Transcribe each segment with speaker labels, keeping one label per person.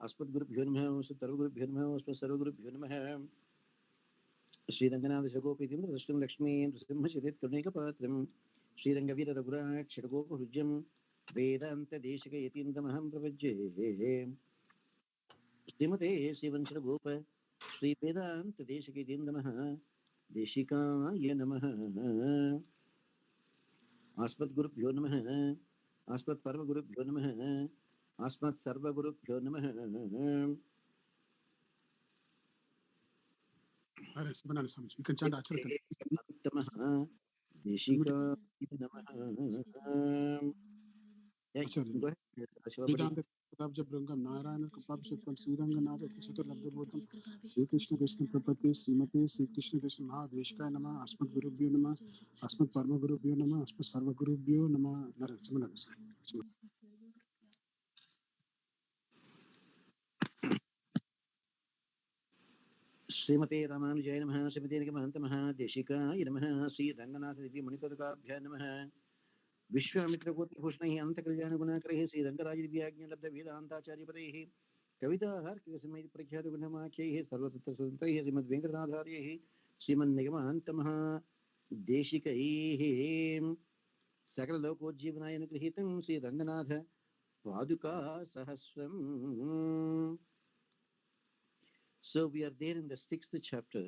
Speaker 1: अस्मद्गुरुभ्यो नमः सर्वगुरुभ्यो नमः सर्वगुरुभ्यो नमः श्रीरङ्गनाथशगोपीतिं दृष्टिं लक्ष्मीं नृसिंहचरित्करुणैकपात्रं श्रीरङ्गवीररघुराट् षड्गोपहृज्यं वेदान्तदेशिकयतीन्द्रमहं प्रपज्ये श्रीमते श्रीवंशगोप श्रीवेदान्तदेशिकयतीन्द्रमः देशिकाय नमः अस्मद्गुरुभ्यो नमः अस्मत्परमगुरुभ्यो नमः अस्मत्सर्वगुरुभ्यो नमः
Speaker 2: Swamiji. You can chant Acharyaji. Vedanta Prabhupada Brangam Narayana Kapabshitvam Sriranganath Kishatur Labdabodham Sri Krishna Krishna Prabhati Srimati Sri Krishna Krishna Mahadeshkaya Nama Asmat Gurubhyo Nama Asmat Parma Gurubhyo Nama Asmat Sarva Gurubhyo Nama Narasimha.
Speaker 1: श्रीमते रामानुजाय नमः श्रीमते निगमहन्तमः देशिकाय नमः श्री रंगनाथ दिव्य मणिपदकाभ्यां नमः विश्वामित्रकोटिभूषणैः अन्तकल्याणगुणाकरैः श्री रङ्गराजदिव्याज्ञलब्ध वेदान्ताचार्यपदैः कविताहार्किकसमैः प्रख्यातगुणमाख्यैः सर्वतन्त्रस्वतन्त्रैः श्रीमद्वेङ्कटनाथार्यैः श्रीमन्निगमहन्तमः देशिकैः सकललोकोज्जीवनाय अनुगृहीतं श्री रङ्गनाथ पादुका सहस्रम्. So we are there in the 6th chapter,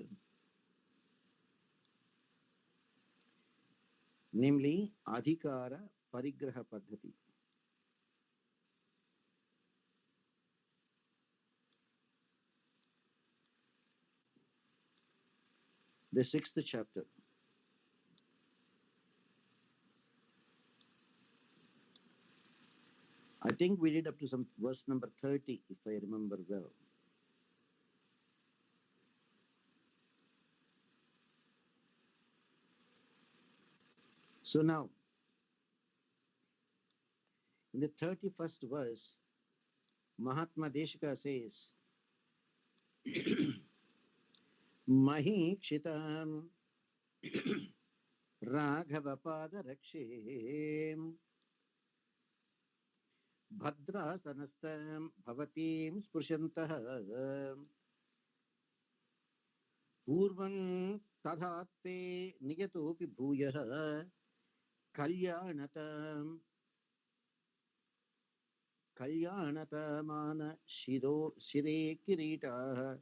Speaker 1: namely Adhikaaraparigraha Paddhatihi. The 6th chapter. I think we did up to some verse number 30, if I remember well. So now, in the 31st verse, Mahatma Deshika says, Mahikshitam Raghavapada Rakshe Bhadrasanastam Bhavatim Spurshantah Purvan Tadhatte Niyatopi Bhuyah Kalyaanatam Kalyaanatamana Shire Kirita.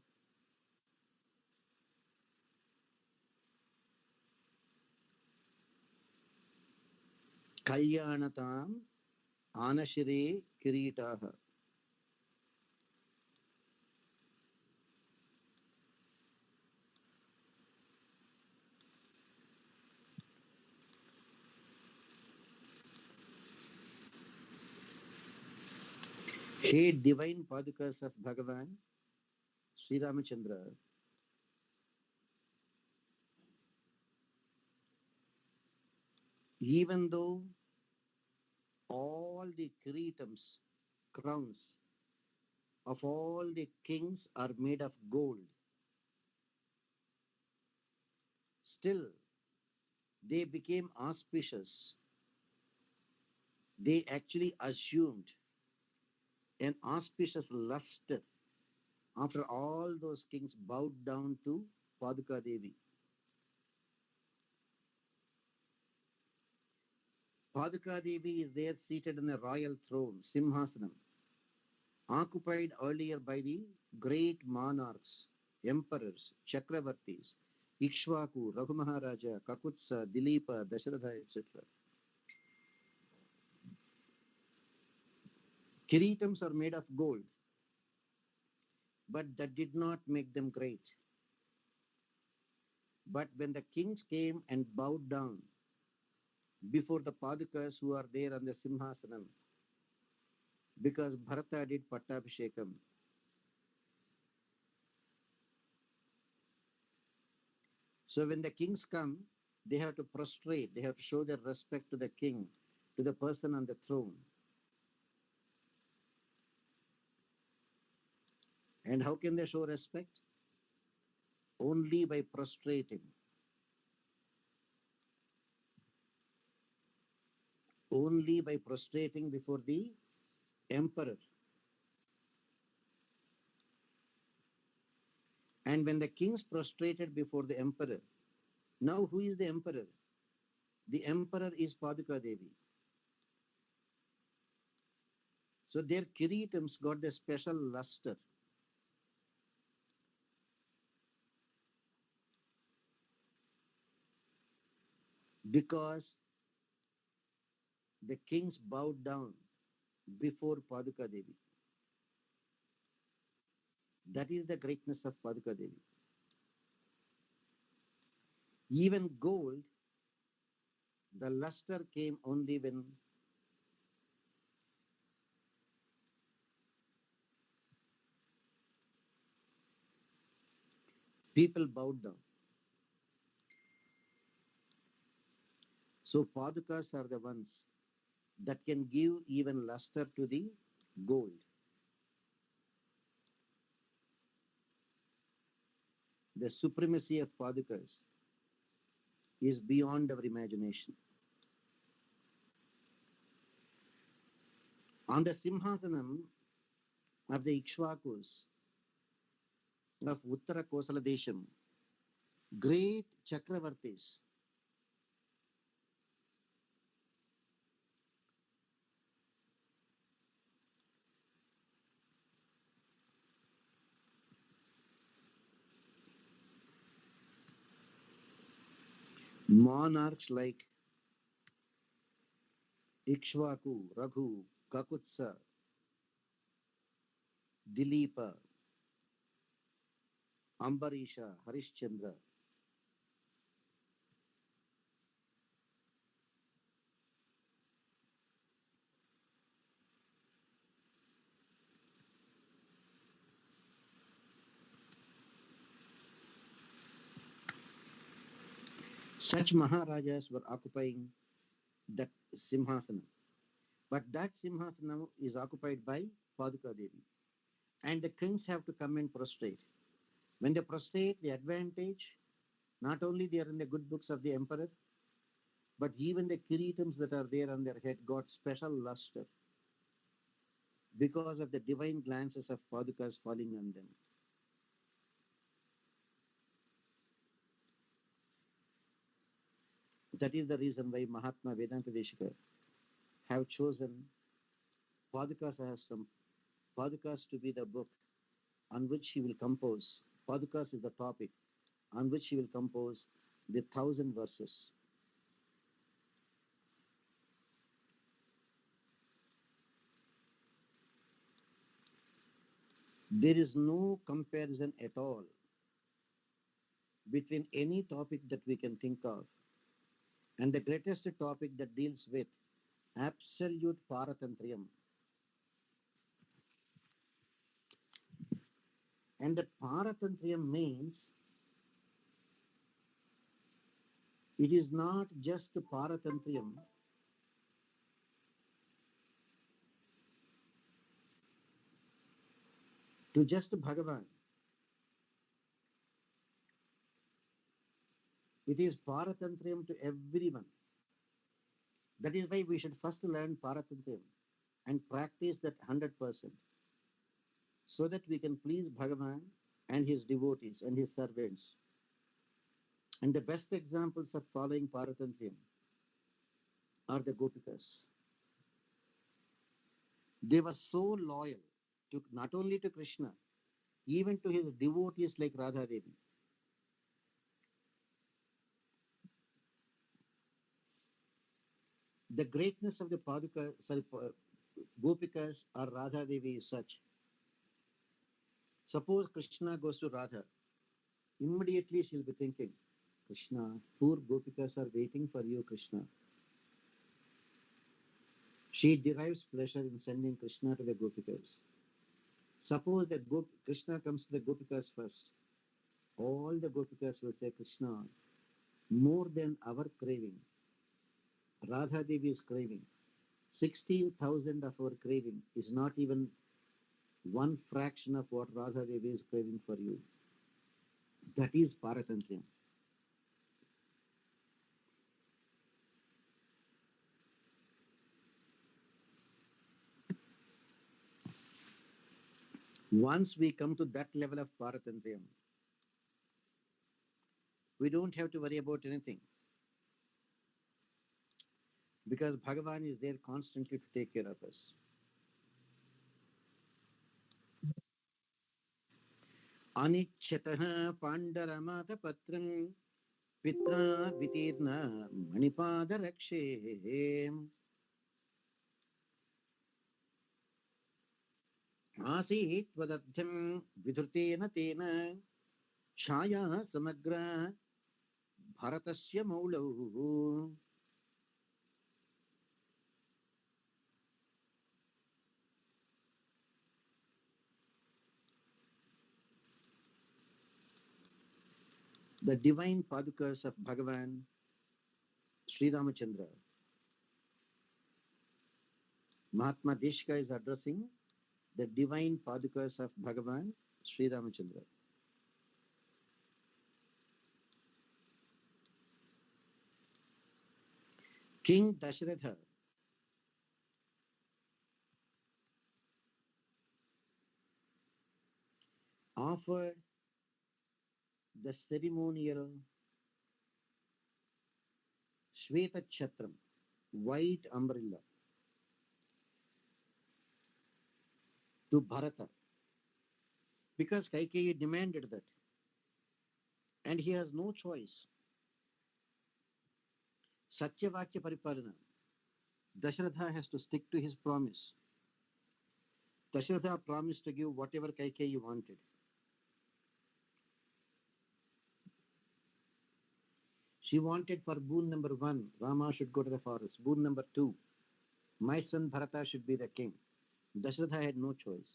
Speaker 1: Kalyanatam Anashire Kiritaha. Hey divine Paadukas of Bhagavan Sri Ramachandra, even though all the kiritams, crowns of all the kings are made of gold, still they became auspicious. They actually assumed an auspicious luster after all those kings bowed down to Paaduka Devi. Paaduka Devi is there seated on a royal throne, Simhasanam, occupied earlier by the great monarchs, emperors, Chakravartis, Ikshvaku, Raghu Maharaja, Kakutsa, Dilipa, Dasharatha, etc. Kiritams are made of gold, but that did not make them great. But when the kings came and bowed down before the Paadukas who are there on the Simhasanam, because Bharata did Pattabhishekam, so when the kings come, they have to prostrate, they have to show their respect to the king, to the person on the throne. And how can they show respect? Only by prostrating. Only by prostrating before the emperor. And when the kings prostrated before the emperor, now who is the emperor? The emperor is Paaduka Devi. So their kiritams got the special luster. Because the kings bowed down before Paaduka Devi. That is the greatness of Paaduka Devi. Even gold, the luster came only when people bowed down. So Paadukas are the ones that can give even luster to the gold. The supremacy of Paadukas is beyond our imagination. On the Simhasanam of the Ikshvakus of Uttara Kosala Desham, great Chakravartis, monarchs like Ikshvaku, Raghu, Kakutsa, Dilipa, Ambarisha, Harishchandra, such Maharajas were occupying that Simhasana. But that Simhasana is occupied by Paaduka Devi. And the kings have to come and prostrate. When they prostrate, the advantage, not only they are in the good books of the emperor, but even the kiritams that are there on their head got special luster because of the divine glances of Paadukas falling on them. That is the reason why Mahatma Vedanta Deshika have chosen Paaduka Sahasram, Paadukas to be the book on which he will compose. Paadukas is the topic on which he will compose the 1,000 verses. There is no comparison at all between any topic that we can think of and the greatest topic that deals with absolute Paratantriyam. And that Paratantriyam means it is not just Paratantriyam to just Bhagavan. It is Paratantriyam to everyone. That is why we should first learn Paratantriyam and practice that 100% so that we can please Bhagavan and his devotees and his servants. And the best examples of following Paratantriyam are the Gopikas. They were so loyal to not only to Krishna, even to his devotees like Radha Devi. The greatness of the Gopikas or Radha Devi is such. Suppose Krishna goes to Radha, immediately she'll be thinking, Krishna, poor Gopikas are waiting for you, Krishna. She derives pleasure in sending Krishna to the Gopikas. Suppose that Krishna comes to the Gopikas first. All the Gopikas will say, Krishna, more than our craving, Radha Devi is craving. 16,000 of our craving is not even one fraction of what Radha Devi is craving for you. That is Paratantriyam. Once we come to that level of Paratantriyam, We don't have to worry about anything because Bhagavan is there constantly to take care of us. Anichyatah Pandaramata Pitra Vitirna Manipada Rakshe Asit Vadadhyam Vidhrutena Tena Chaya Samagra Bharatasya Maulau. The divine Paadukas of Bhagavan Sri Ramachandra. Mahatma Deshika is addressing the divine Paadukas of Bhagavan Sri Ramachandra. King Dasharatha offered the ceremonial Shweta Chhatram, white umbrella, to Bharata because Kaikeyi demanded that, and he has no choice. Satyavakya Paripalana. Dasharatha has to stick to his promise. Dasharatha promised to give whatever Kaikeyi wanted. She wanted for boon number 1, Rama should go to the forest. Boon number 2, my son Bharata should be the king. Dasharatha had no choice.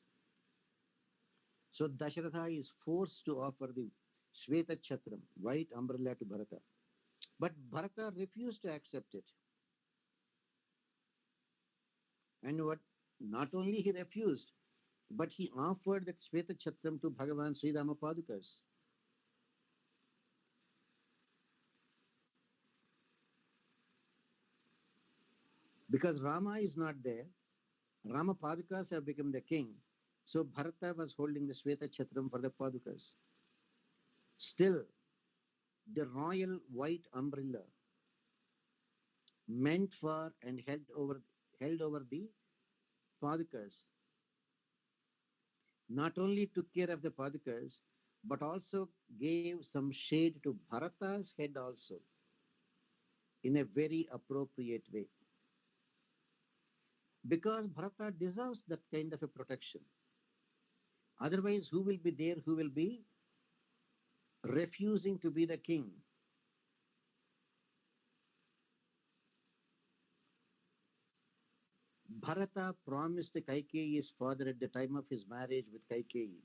Speaker 1: So Dasharatha is forced to offer the Shweta Chhatram, white umbrella, to Bharata. But Bharata refused to accept it. And what? Not only he refused, but he offered that Shweta Chhatram to Bhagavan Sri Rama Padukas. Because Rama is not there, Rama Padukas have become the king. So Bharata was holding the Shweta Chhatram for the Padukas. Still, the royal white umbrella meant for and held over the Padukas not only took care of the Padukas, but also gave some shade to Bharata's head also in a very appropriate way. Because Bharata deserves that kind of a protection. Otherwise, who will be there who will be refusing to be the king? Bharata promised Kaikeyi's father at the time of his marriage with Kaikeyi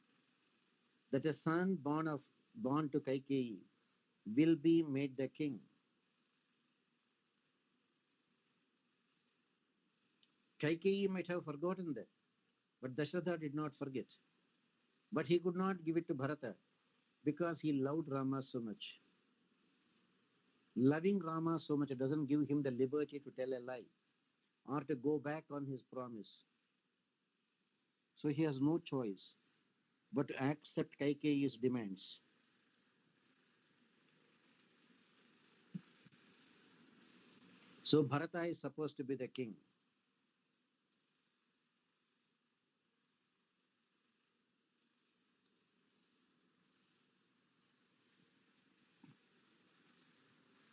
Speaker 1: that a son born to Kaikeyi will be made the king. Kaikeyi might have forgotten that, but Dasharatha did not forget. But he could not give it to Bharata because he loved Rama so much. Loving Rama so much doesn't give him the liberty to tell a lie or to go back on his promise. So he has no choice but to accept Kaikeyi's demands. So Bharata is supposed to be the king.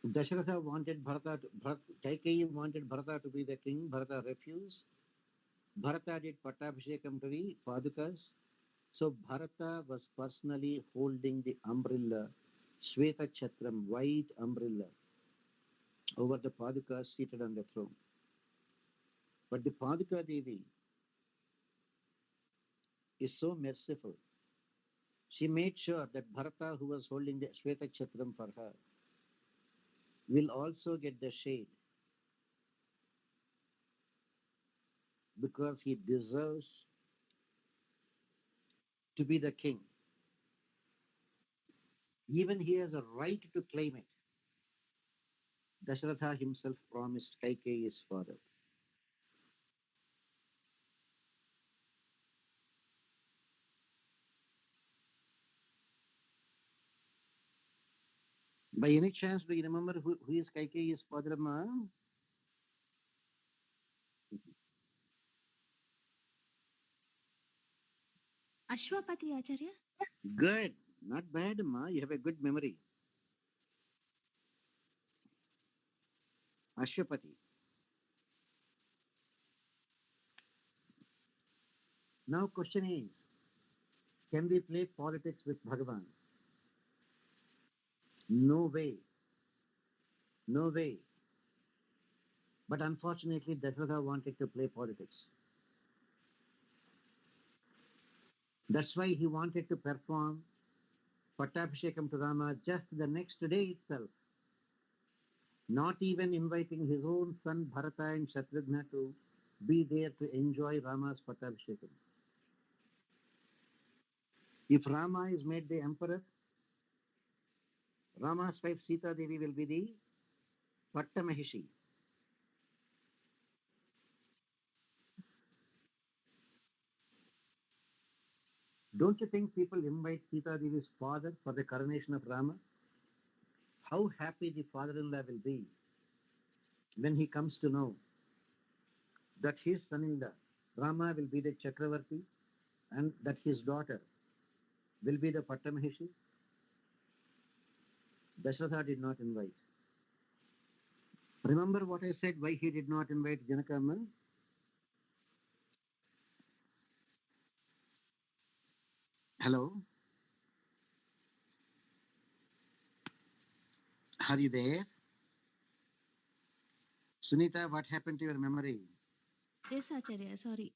Speaker 1: Dasharatha wanted Kaikeyi wanted Bharata to be the king. Bharata refused. Bharata did Pattabhishekam to the Padukas. So Bharata was personally holding the umbrella, Shweta Chhatram, white umbrella, over the Padukas seated on the throne. But the Paduka Devi is so merciful. She made sure that Bharata, who was holding the Shweta Chhatram for her, will also get the shade because he deserves to be the king. Even he has a right to claim it. Dasharatha himself promised Kaikeyi's father. By any chance, do you remember who is Kaikeyi's father-in-law?
Speaker 3: Ashwapati, Acharya.
Speaker 1: Good. Not bad, ma. You have a good memory. Ashwapati. Now question is, can we play politics with Bhagavan? No way. No way. But unfortunately, Dasharatha wanted to play politics. That's why he wanted to perform Pattabhishekam to Rama just the next day itself, not even inviting his own son Bharata and Shatrugna to be there to enjoy Rama's Pattabhishekam. If Rama is made the emperor, Rama's wife Sita Devi will be the Pattamahishi. Don't you think people invite Sita Devi's father for the coronation of Rama? How happy the father-in-law will be when he comes to know that his son-in-law, Rama, will be the Chakravarti and that his daughter will be the Pattamahishi. Dasharatha did not invite. Remember what I said, why he did not invite Janaka? Hello? Are you there? Sunita, what happened to your memory?
Speaker 3: Yes, Acharya. Sorry.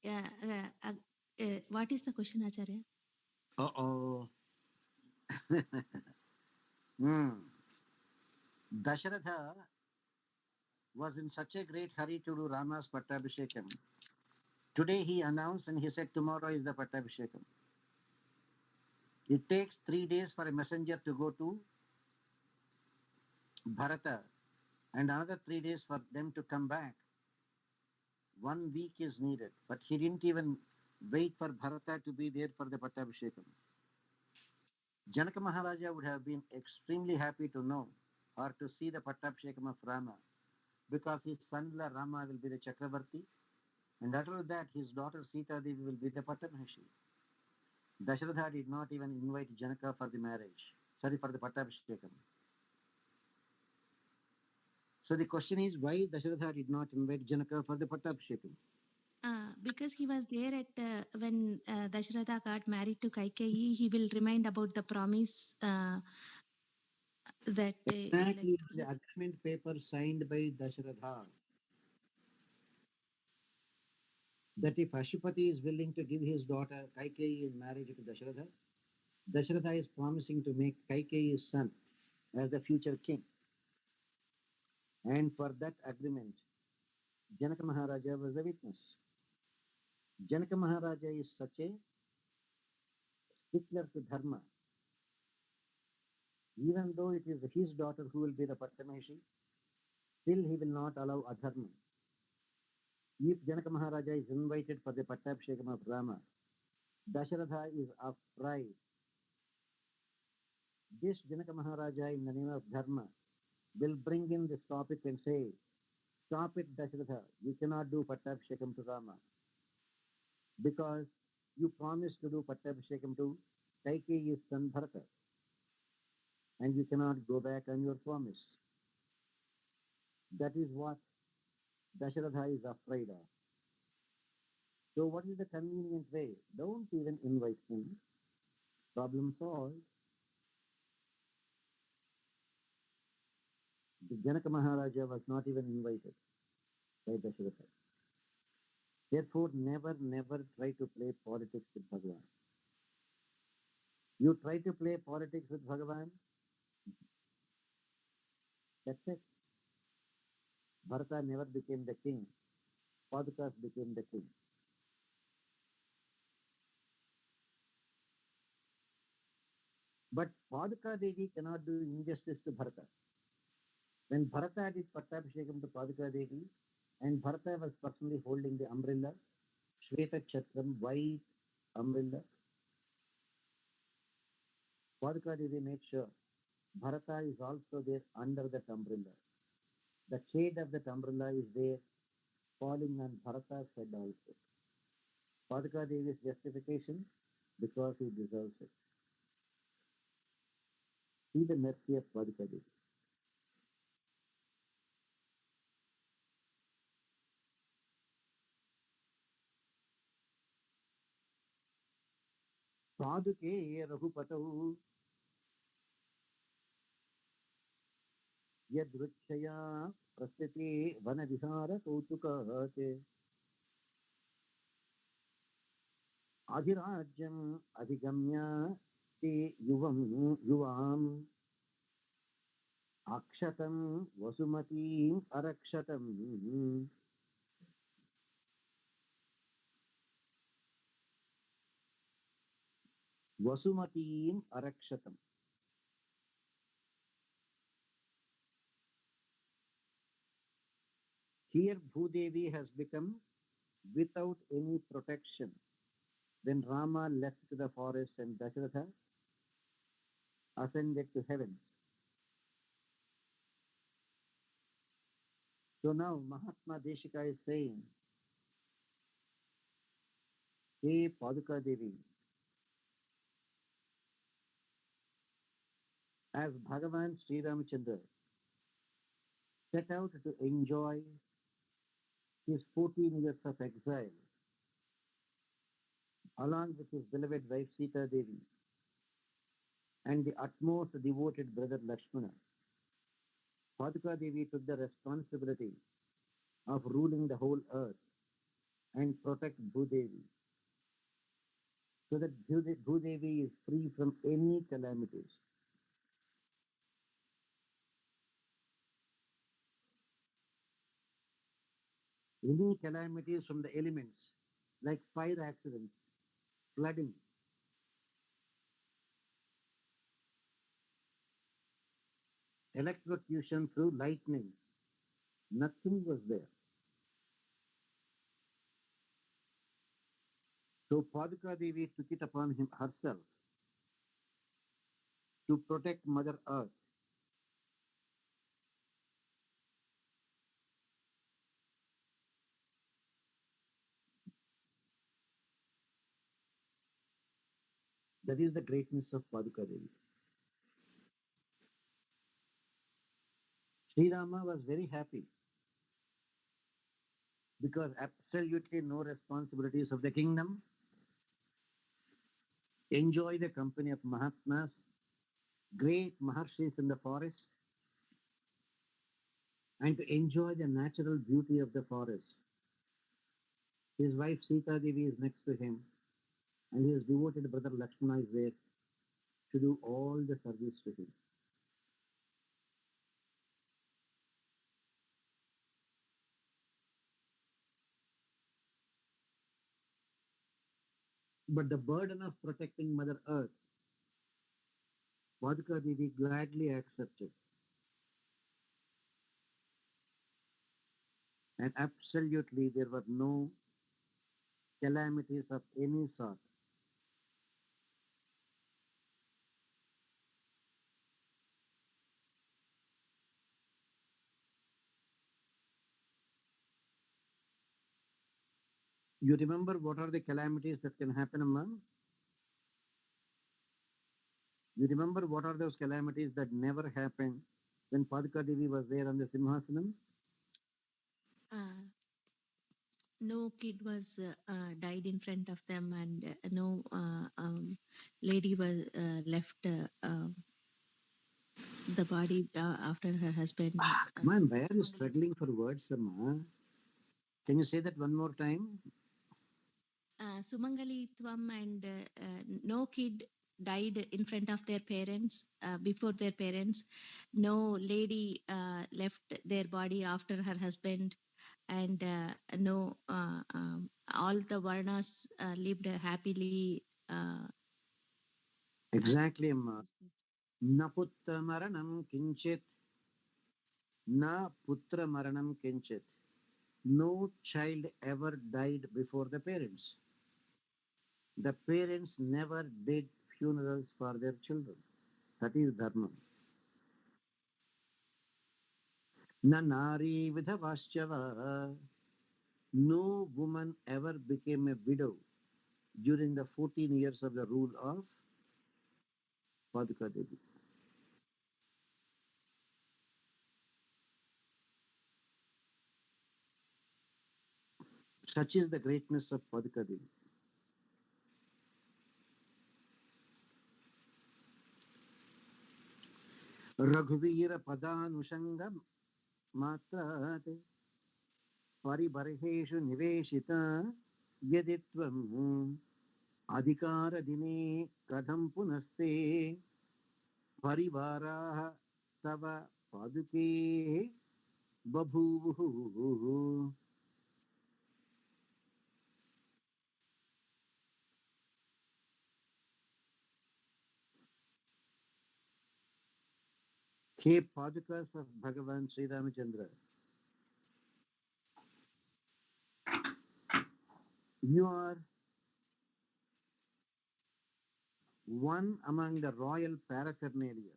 Speaker 3: What is the question, Acharya?
Speaker 1: Uh-oh. Dasharatha was in such a great hurry to do Rama's Pattabhishekam. Today he announced and he said tomorrow is the Pattabhishekam. It takes 3 days for a messenger to go to Bharata and another 3 days for them to come back. 1 week is needed. But he didn't even wait for Bharata to be there for the Pattabhishekam. Janaka Maharaja would have been extremely happy to know or to see the Pattabhishekam of Rama because his son-in-law Rama will be the Chakravarti and after that his daughter Sita Devi will be the Pattamahishi. Dasharatha did not even invite Janaka for the marriage. Sorry, for the Pattabhishekam. So the question is why Dasharatha did not invite Janaka for the Pattabhishekam?
Speaker 3: Because he was there at when Dasharatha got married to Kaikeyi, he will remind about the promise that
Speaker 1: Exactly, the agreement paper signed by Dasharatha that if Ashupati is willing to give his daughter Kaikeyi in marriage to Dasharatha, Dasharatha is promising to make Kaikeyi his son as the future king. And for that agreement, Janaka Maharaja was a witness. Janaka Maharaja is such a stickler to dharma. Even though it is his daughter who will be the Pattamahishi, still he will not allow adharma. If Janaka Maharaja is invited for the Pattabhishekam of Rama, Dasharatha is afraid. This Janaka Maharaja in the name of dharma will bring in this topic and say, stop it Dasharatha, you cannot do Pattabhishekam to Rama because you promised to do Pattabhishekam to Kaikeyi's son Bharata and you cannot go back on your promise. That is what Dasharatha is afraid of. So what is the convenient way? Don't even invite him. Problem solved. The Janaka Maharaja was not even invited by Dasharatha. Therefore, never, never try to play politics with Bhagavan. You try to play politics with Bhagavan, that's it. Bharata never became the king. Paadukas became the king. But Paaduka Devi cannot do injustice to Bharata. When Bharata did Pattabhishekam to Paaduka Devi, and Bharata was personally holding the umbrella, Shweta Chhatram, white umbrella, Paaduka Devi made sure Bharata is also there under that umbrella. The shade of that umbrella is there falling on Bharata's head also. Paaduka Devi's justification, because he deserves it. See the mercy of Paaduka Devi. पादुके रघुपतौ यदृच्छया प्रस्थिते वनविहार कौतुकात् अधिराज्यम् अधिगम्य ते युवाम् अक्षतं वसुमतीम् अरक्षतम् वसुमतीम् अरक्षतम्. Here Bhudevi has become without any protection when Rama left the forest and Dasharatha ascended to heaven. So now Mahatma Deshika is saying, Hey Paaduka Devi, as Bhagavan Sri Ramachandra set out to enjoy his 14 years of exile along with his beloved wife Sita Devi and the utmost devoted brother Lakshmana, Paaduka Devi took the responsibility of ruling the whole earth and protect Bhudevi so that Bhudevi is free from any calamities. Any calamities from the elements like fire accidents, flooding, electrocution through lightning, nothing was there. So Paaduka Devi took it upon herself to protect Mother Earth. That is the greatness of Paaduka Devi. Sri Rama was very happy because absolutely no responsibilities of the kingdom, enjoy the company of Mahatmas, great Maharshis in the forest, and to enjoy the natural beauty of the forest. His wife Sita Devi is next to him, and his devoted brother Lakshmana is there to do all the service to him. But the burden of protecting Mother Earth, Paaduka Devi gladly accepted. And absolutely there were no calamities of any sort. You remember what are the calamities that can happen, Amma? You remember what are those calamities that never happened when Paaduka Devi was there on the Simhasanam?
Speaker 3: Uh, no kid was died in front of them, and no lady was left the body after her husband.
Speaker 1: Man, why are you struggling for words, Amma? Can you say that one more time?
Speaker 3: Sumangalitvam, and no kid died in front of their parents, before their parents. No lady left their body after her husband, and no all the varnas lived happily.
Speaker 1: Exactly, Amma. Na putra maranam kinchit, na putra maranam kinchit. No child ever died before the parents. The parents never did funerals for their children. That is dharma. Na nari vidhavaschava. No woman ever became a widow during the 14 years of the rule of Paaduka Devi. Such is the greatness of Paaduka Devi. Raghuvira Padanushangam Matrate Paribarheshu Niveshita Yaditvam Adhikara Dine Kadam Punaste Parivaraha Tava Paduke Babhuvuhu. He Padukas of Bhagavan Sri Ramachandra. You are one among the royal paraphernalia,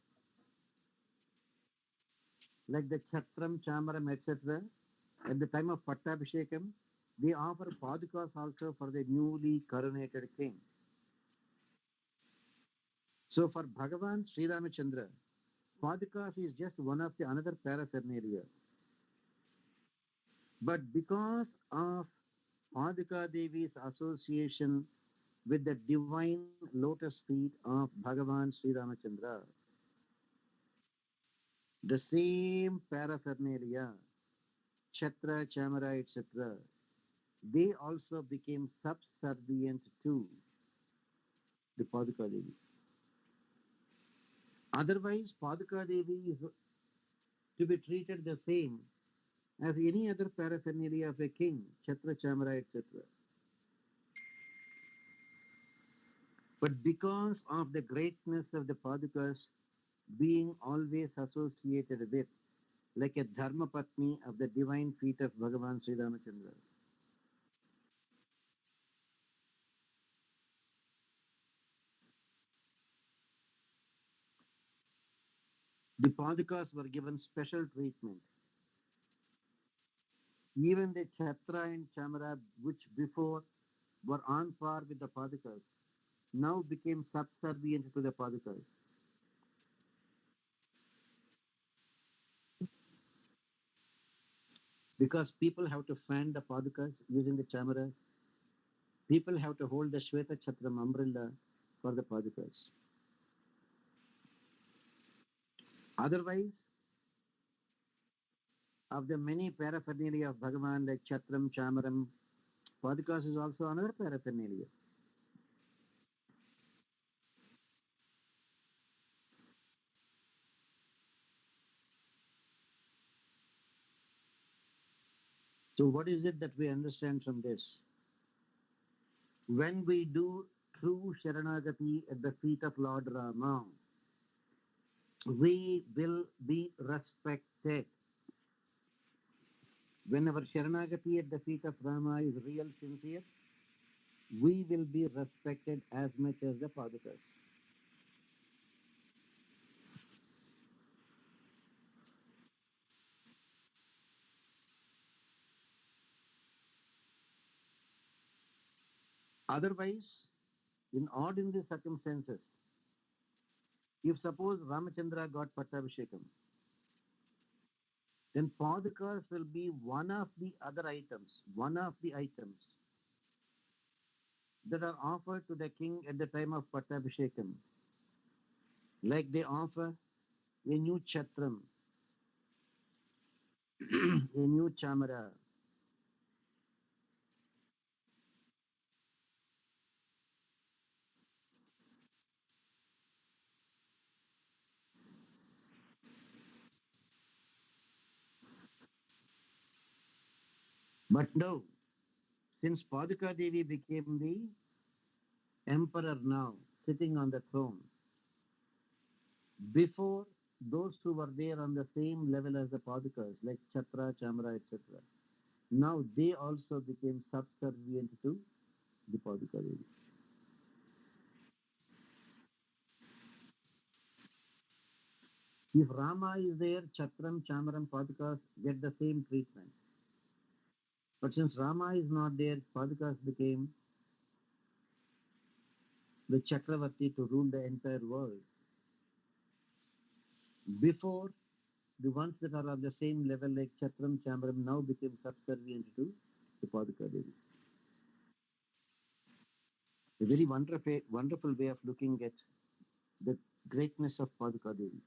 Speaker 1: like the Chhatram, Chamaram, etc. At the time of Pattabhishekam, they offer Padukas also for the newly coronated king. So for Bhagavan Sri Ramachandra, Padukas is just one of the another paraphernalia. But because of Paduka Devi's association with the divine lotus feet of Bhagavan Sri Ramachandra, the same paraphernalia, Chhatra, Chamara, etc., they also became subservient to the Paduka Devi. Otherwise, Paduka Devi is to be treated the same as any other paraphernalia of a king, Chhatra, Chamara, etc. But because of the greatness of the Padukas being always associated with, like a Dharma Patni of the divine feet of Bhagavan Sri Ramachandra, the Padukas were given special treatment. Even the Chhatra and Chamara, which before were on par with the Padukas, now became subservient to the Padukas. Because people have to fan the Padukas using the Chamaras, people have to hold the Shweta Chhatram umbrella for the Padukas. Otherwise, of the many paraphernalia of Bhagavan like Chatram, Chamaram, Padukas is also another paraphernalia. So what is it that we understand from this? When we do true Sharanagati at the feet of Lord Rama, we will be respected. When our Sharanagati at the feet of Rama is real, sincere, we will be respected as much as the Padukas. Otherwise, in ordinary circumstances, if suppose Ramachandra got Pattabhishekam, then Padukas will be one of the items that are offered to the king at the time of Pattabhishekam. Like they offer a new Chatram, a new Chamara. But no, since Paduka Devi became the emperor now, sitting on the throne, before those who were there on the same level as the Padukas, like Chhatra, Chamara, etc., now they also became subservient to the Paaduka Devi. If Rama is there, Chakram, Chamaram, Padukas get the same treatment. But since Rama is not there, Padukas became the Chakravarti to rule the entire world. Before, the ones that are of the same level like Chakram, Chamaram now became subservient to the Paduka Devi. A very wonderful way of looking at the greatness of Paaduka Devi.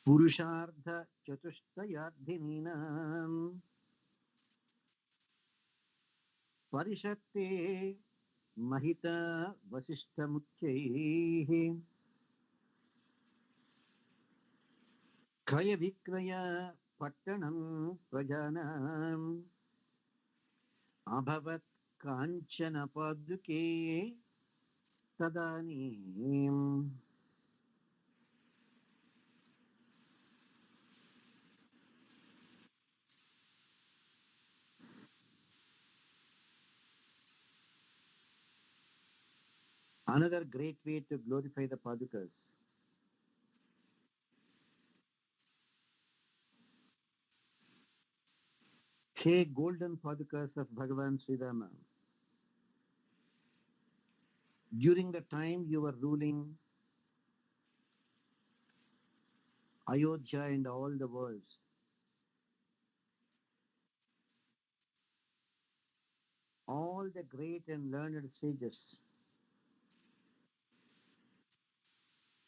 Speaker 1: Purushartha Chatushtayardhininam Parishakte Mahita Vasishtha Mukhyaih Kraya Vikraya Pattanam Prajanam Abhavat Kanchana Paduke Tadanim. Another great way to glorify the Padukas. Hey, golden Padukas of Bhagavan Sri Rama. During the time you were ruling Ayodhya and all the worlds, all the great and learned sages,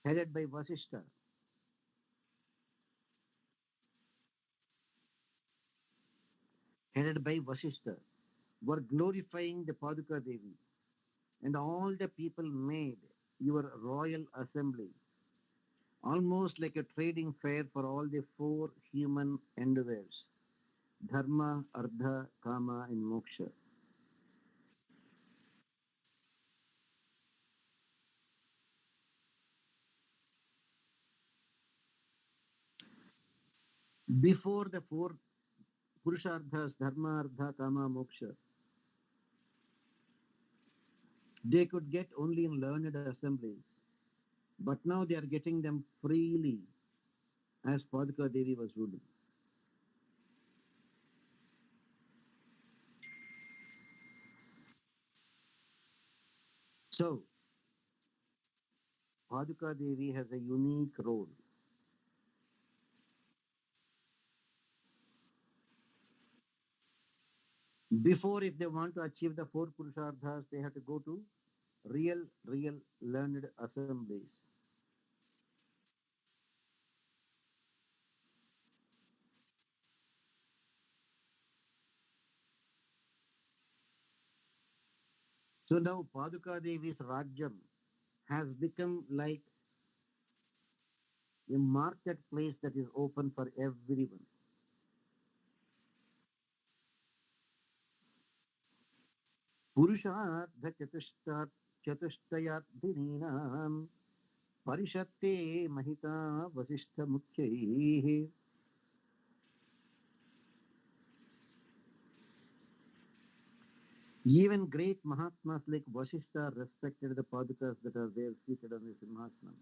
Speaker 1: headed by Vasishtha, were glorifying the Paduka Devi, and all the people made your royal assembly, almost like a trading fair for all the four human endeavors, Dharma, Artha, Kama, and Moksha. Before the four Purusharthas, Dharma, Artha, Kama, Moksha, they could get only in learned assemblies. But now they are getting them freely as Paduka Devi was ruling. So, Paduka Devi has a unique role. Before, if they want to achieve the four Purusharthas, they have to go to real learned assemblies. So now Paduka Devi's Rajyam has become like a marketplace that is open for everyone. Purushartha Chatushtayardhininam Parishatte Mahita Vasishtha Mukhyaih. Even great Mahatmas like Vasishtha respected the Padukas that are there seated on the Simhasanam.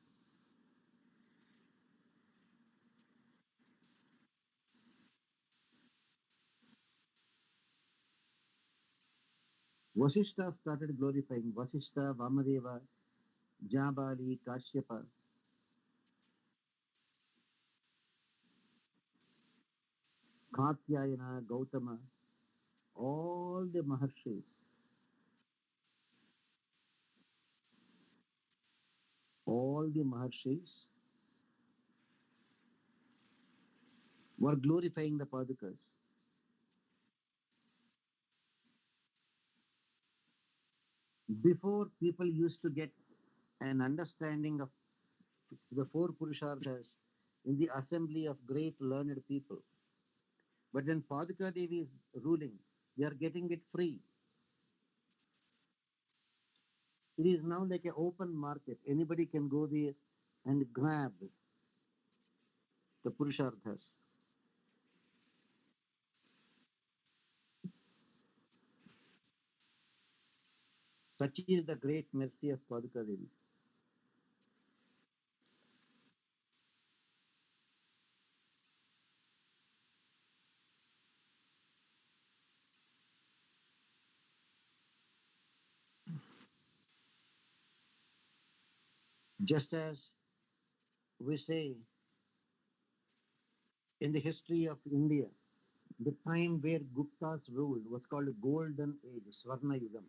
Speaker 1: Vasishtha started glorifying Vasishtha, Vamadeva, Jabali, Kashyapa, Katyayana, Gautama, all the Maharshis were glorifying the Padukas. Before, people used to get an understanding of the four Purusharthas in the assembly of great learned people. But when Paduka Devi is ruling, they are getting it free. It is now like an open market. Anybody can go there and grab the Purusharthas. Such is the great mercy of Paaduka Devi. Just as we say in the history of India, the time where Guptas ruled was called a golden age, Swarna Yugam.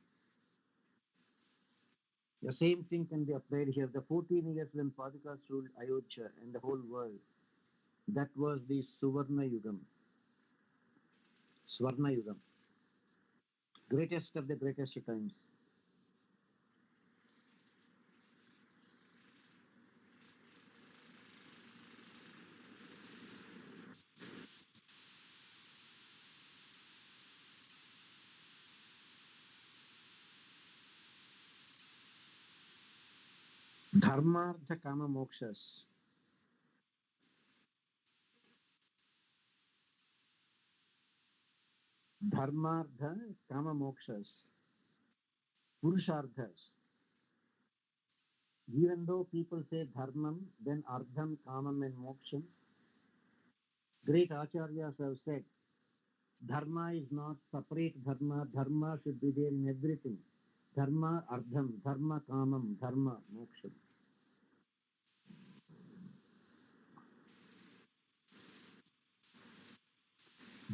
Speaker 1: The same thing can be applied here. The 14 years when Padukas ruled Ayodhya and the whole world, that was the Suvarna Yugam, Swarna Yugam, greatest of the greatest times. Dharmartha Kama Mokshas. Dharmartha Kama Mokshas. Purusharthas. Even though people say dharmam, then ardham, kamam and moksham, great acharyas have said dharma is not separate dharma. Dharma should be there in everything. Dharma ardham, dharma kamam, dharma moksham.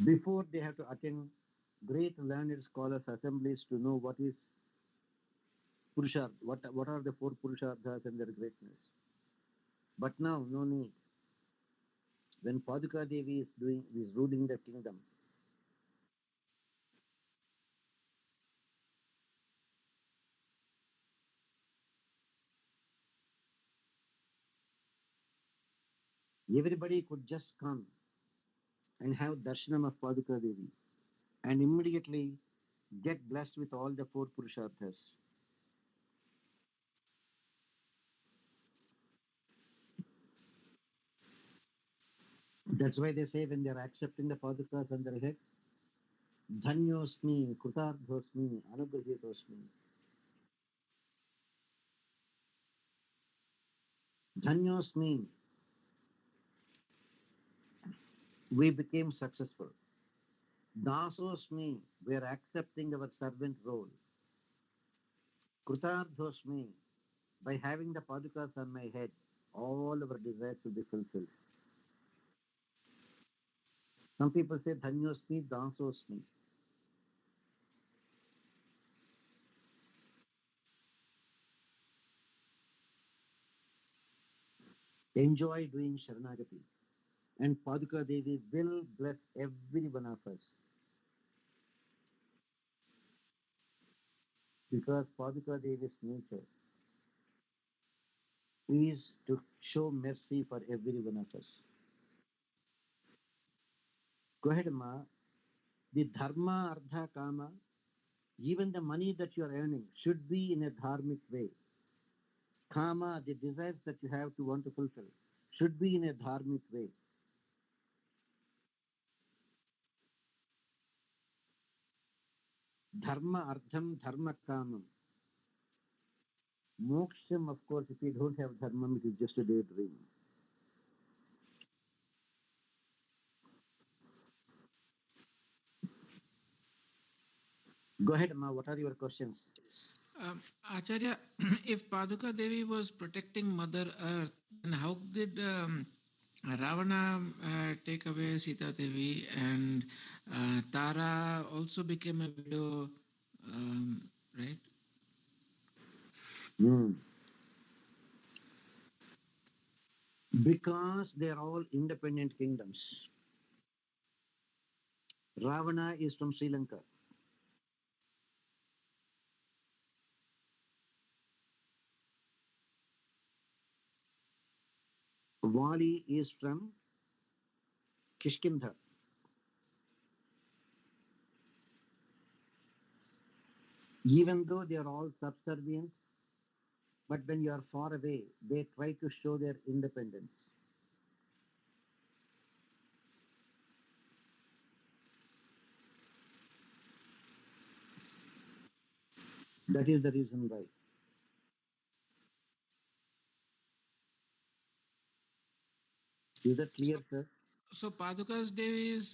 Speaker 1: Before they have to attend great learned scholars assemblies to know what is purusharth, what are the four purusharthas and their greatness. But now no need. When Paduka Devi is ruling the kingdom, everybody could just come and have darshanam of Paaduka Devi and immediately get blessed with all the four Purusharthas. That's why they say when they are accepting the Paadukas on their head, Dhanyosmi, Krutardhosmi, Anugrahitosmi. Dhanyosmi, we became successful. Dasosmi, we are accepting our servant role. Krutardhosmi, by having the Paadukas on my head, all our desires will be fulfilled. Some people say Dhanyosmi, Dasosmi. Enjoy doing Sharanagati. And Paduka Devi will bless every one of us. Because Paduka Devi's nature is to show mercy for every one of us. Go ahead, Ma. The Dharma, Artha, Kama, even the money that you are earning should be in a dharmic way. Kama, the desires that you have to want to fulfill, should be in a dharmic way. Dharma, Artham, Dharma, Kamam. Moksham, of course, if you don't have Dharmam, it is just a daydream. Go ahead, Ma. What are your questions?
Speaker 4: Acharya, if Paduka Devi was protecting Mother Earth, then how did Ravana take away Sita Devi, and Tara also became a widow, right?
Speaker 1: Because they are all independent kingdoms. Ravana is from Sri Lanka. Vali is from Kishkindha. Even though they are all subservient But when you are far away, they try to show their independence. That is the reason why. Is that clear, sir?
Speaker 4: So Paduka's Devi's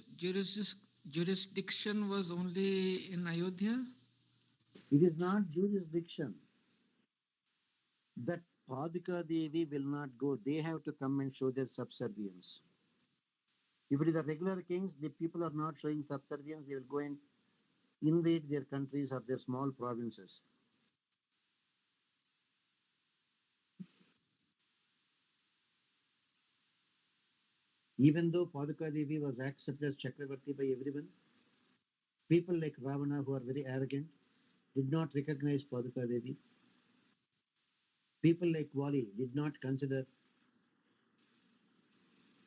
Speaker 4: jurisdiction was only in Ayodhya?
Speaker 1: It is not jurisdiction. That Paaduka Devi will not go. They have to come and show their subservience. If it is the regular kings, the people are not showing subservience, they will go and invade their countries or their small provinces. Even though Paaduka Devi was accepted as Chakravarti by everyone, people like Ravana, who are very arrogant, did not recognize Paaduka Devi. People like Wali did not consider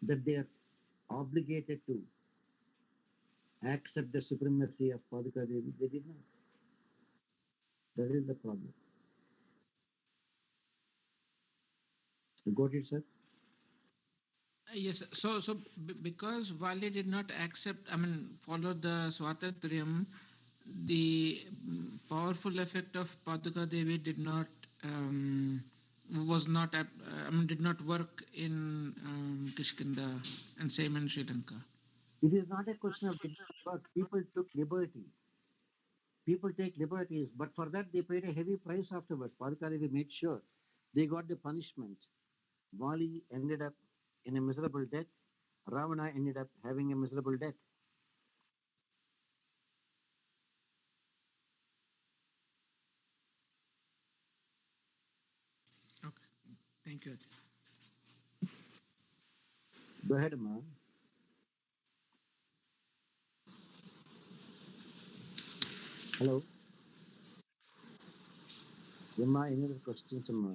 Speaker 1: that they are obligated to accept the supremacy of Paaduka Devi. They did not. That is the problem. You got it, sir?
Speaker 4: Yes. Because Wali did not accept, follow the Swatantriyam, the powerful effect of Paduka Devi did not was not did not work in Kishkinda and same in Sri Lanka.
Speaker 1: It is not a question of did not work. People took liberty. People take liberties, but for that they paid a heavy price afterwards. Paaduka Devi made sure they got the punishment. Vali ended up in a miserable death. Ravana ended up having a miserable death.
Speaker 4: Okay. Thank you.
Speaker 1: Go ahead, Ma. Hello. Emma, any other questions, Ma?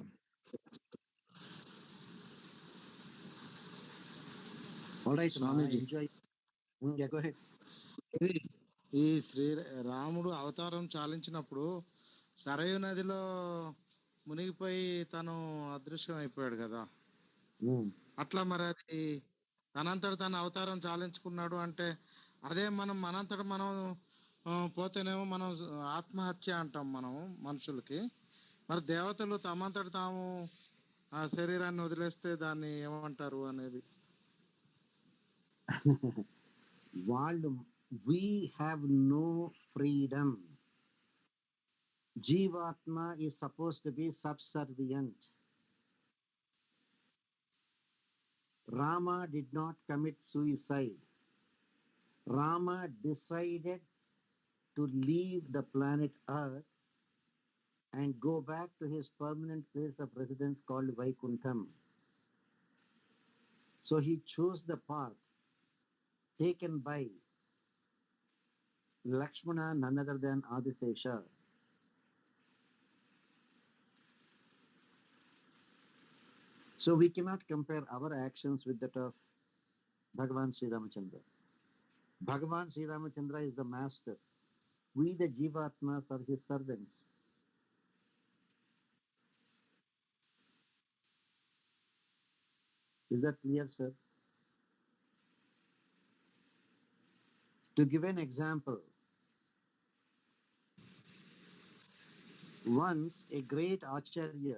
Speaker 1: All right, Ma.
Speaker 2: Swamiji.
Speaker 1: Enjoy. Yeah, go ahead.
Speaker 2: ఈ శ్రీ రాముడు అవతారం చాలించినప్పుడు సరయు నదిలో మునిగిపోయి తను అదృశ్యం అయిపోయాడు కదా. అట్లా మరి అది తనంతట తన అవతారం చాలించుకున్నాడు అంటే అదే మనంతట మనం పోతేనేమో మనం ఆత్మహత్య అంటాం మనం మనుషులకి. మరి దేవతలు తమంతట తాము ఆ శరీరాన్ని వదిలేస్తే దాన్ని ఏమంటారు అనేది.
Speaker 1: We have no freedom. Jivatma is supposed to be subservient. Rama did not commit suicide. Rama decided to leave the planet Earth and go back to his permanent place of residence called Vaikuntham. So he chose the path taken by Lakshmana, none other than Adisesha. So we cannot compare our actions with that of Bhagavan Sri Ramachandra. Bhagavan Sri Ramachandra is the master. We, the Jivatmas, are his servants. Is that clear, sir? To give an example, once a great Acharya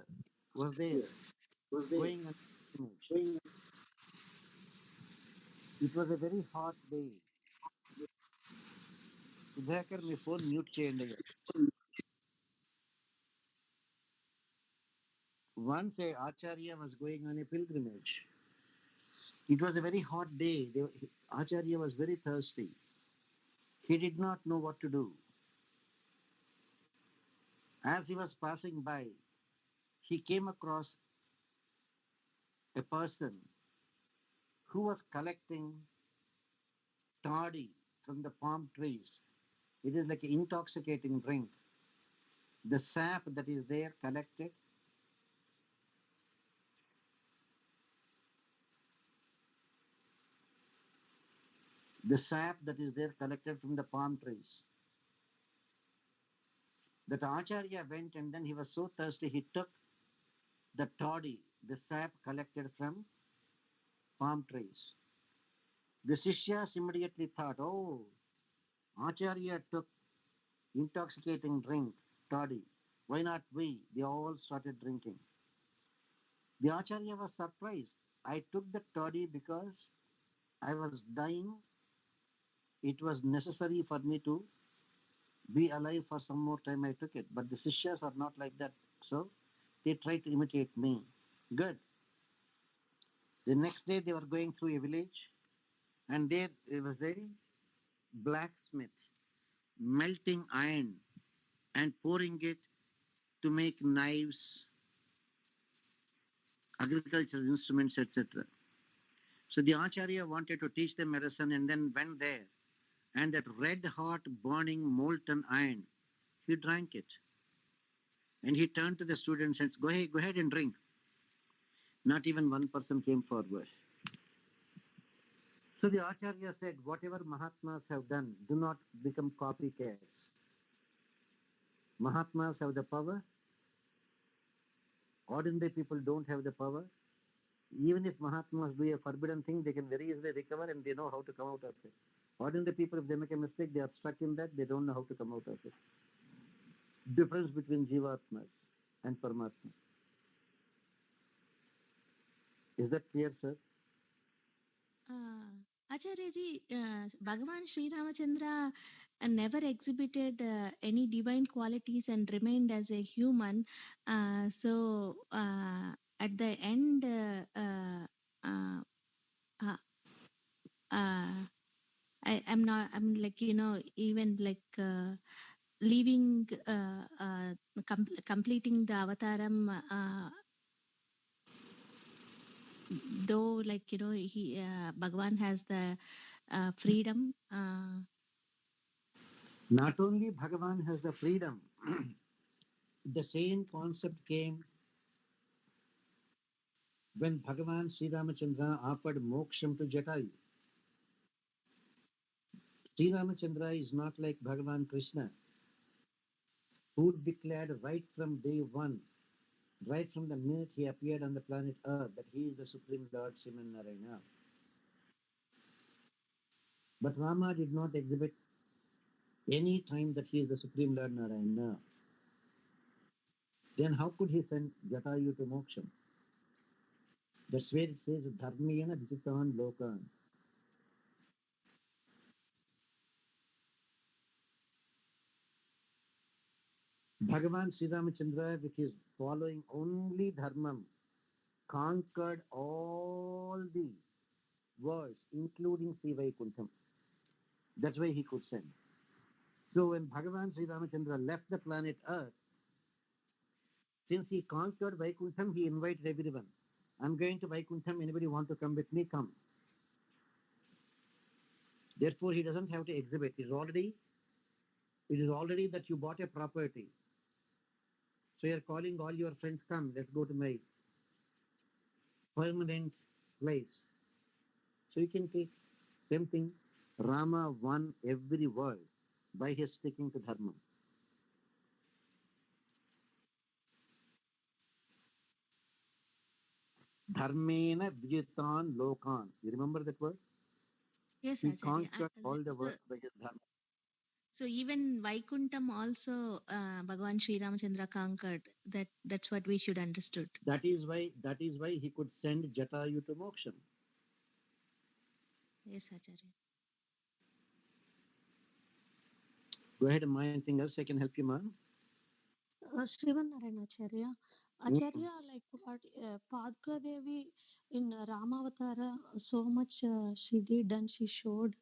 Speaker 1: was there going on pilgrimage. It was a very hot day. Sudhakar, my phone mute cheyandi. Once a Acharya was going on a pilgrimage. It was a very hot day. Acharya was very thirsty. He did not know what to do. As he was passing by, he came across a person who was collecting toddy from the palm trees. It is like an intoxicating drink. The sap that is there collected, from the palm trees. That Acharya went and then he was so thirsty, he took the toddy, the sap collected from palm trees. The Sishyas immediately thought, oh, Acharya took intoxicating drink, toddy. Why not we? They all started drinking. The Acharya was surprised. I took the toddy because I was dying. It was necessary for me to be alive for some more time. I took it. But the Sishyas are not like that. So they tried to imitate me. Good. The next day they were going through a village, and there was a blacksmith melting iron and pouring it to make knives, agricultural instruments, etc. So the Acharya wanted to teach them a lesson and then went there. And that red hot burning molten iron, he drank it. And he turned to the students and said, go ahead and drink. Not even one person came forward. So the Acharya said, whatever Mahatmas have done, do not become copycats. Mahatmas have the power. Ordinary people don't have the power. Even if Mahatmas do a forbidden thing, they can very easily recover and they know how to come out of it. Ordinary people, if they make a mistake, they are stuck in that, they don't know how to come out of it. Difference between Jivatmas and Paramatma. Is that clear, sir?
Speaker 3: Acharyaji, Bhagavan Sri Ramachandra never exhibited any divine qualities and remained as a human. So at the end, I'm like, even like leaving, completing the avataram, though like, he, Bhagavan has the freedom.
Speaker 1: Not only Bhagavan has the freedom, the same concept came when Bhagavan Sri Ramachandra offered moksham to Jatayu. Sri Ramachandra is not like Bhagavan Krishna, who declared right from day one, right from the minute he appeared on the planet Earth, that he is the Supreme Lord Sriman Narayana. But Rama did not exhibit any time that he is the Supreme Lord Narayana. Then how could he send Jatayu to moksham? That's where it says, Dharmiyana Vichitan Lokan. Bhagavan Sri Ramachandra, with his following only Dharmam, conquered all the worlds, including Sri Vaikuntham. That's why he could send. So when Bhagavan Sri Ramachandra left the planet Earth, since he conquered Vaikuntham, he invited everyone. I'm going to Vaikuntham, anybody want to come with me? Come. Therefore, he doesn't have to exhibit. It is already that you bought a property. So you're calling all your friends, come, let's go to my permanent place. So you can take same thing. Rama won every world by his sticking to Dharma. Dharmena Vijitan Lokan. You remember that word?
Speaker 3: Yes,
Speaker 1: He
Speaker 3: Acharya.
Speaker 1: conquered all the world by his Dharma.
Speaker 3: So even Vaikuntham also, Bhagavan Sri Ramachandra conquered. That's what we should understood.
Speaker 1: That is why he could send Jatayu to Moksham.
Speaker 3: Yes, Acharya.
Speaker 1: Go ahead, Ma. Anything else I can help you, Ma?
Speaker 5: Sriman Narayana Acharya. Acharya, like what Paaduka Devi in Ramavatara, so much she did and she showed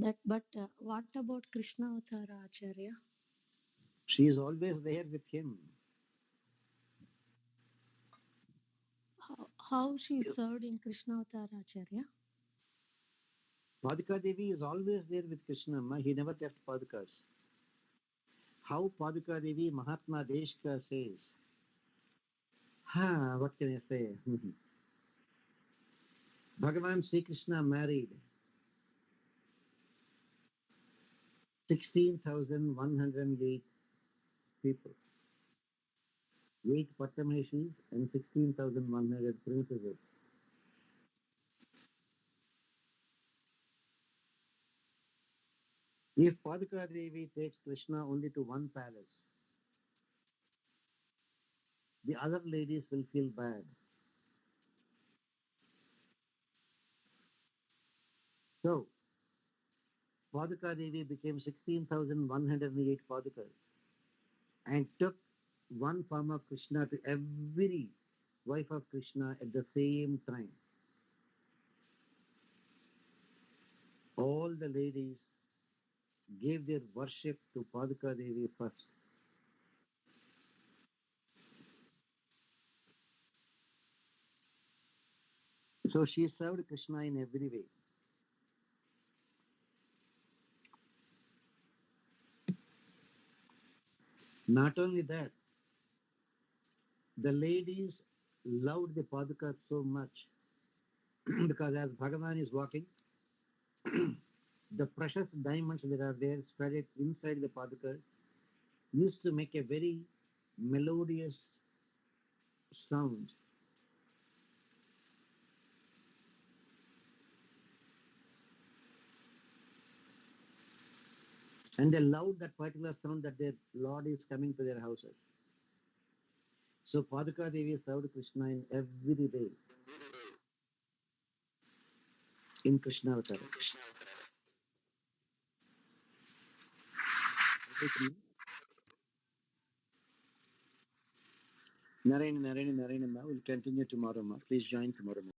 Speaker 5: that. But what about Krishna Avatara, Acharya?
Speaker 1: She is always there with him.
Speaker 5: How she served in Krishna Avatara, Acharya?
Speaker 1: Paaduka Devi is always there with Krishna, Ma. He never left Paadukas. How Paaduka Devi Mahatma Deshka says, what can I say? Bhagavan Sri Krishna married 16,108 people. 8 Pattameshis and 16,100 princesses. If Paaduka Devi takes Krishna only to one palace, the other ladies will feel bad. So, Paaduka Devi became 16,108 Padukas and took one form of Krishna to every wife of Krishna at the same time. All the ladies gave their worship to Paaduka Devi first. So she served Krishna in every way. Not only that, the ladies loved the Padukas so much because as Bhagavan is walking, the precious diamonds that are there spread inside the Padukas used to make a very melodious sound. And they loved that particular sound that their Lord is coming to their houses. So Paduka Devi served Krishna in every way in Krishna Avatar. Narayana, Narayana, Narayana, ma. We'll continue tomorrow, ma. Please join tomorrow, ma.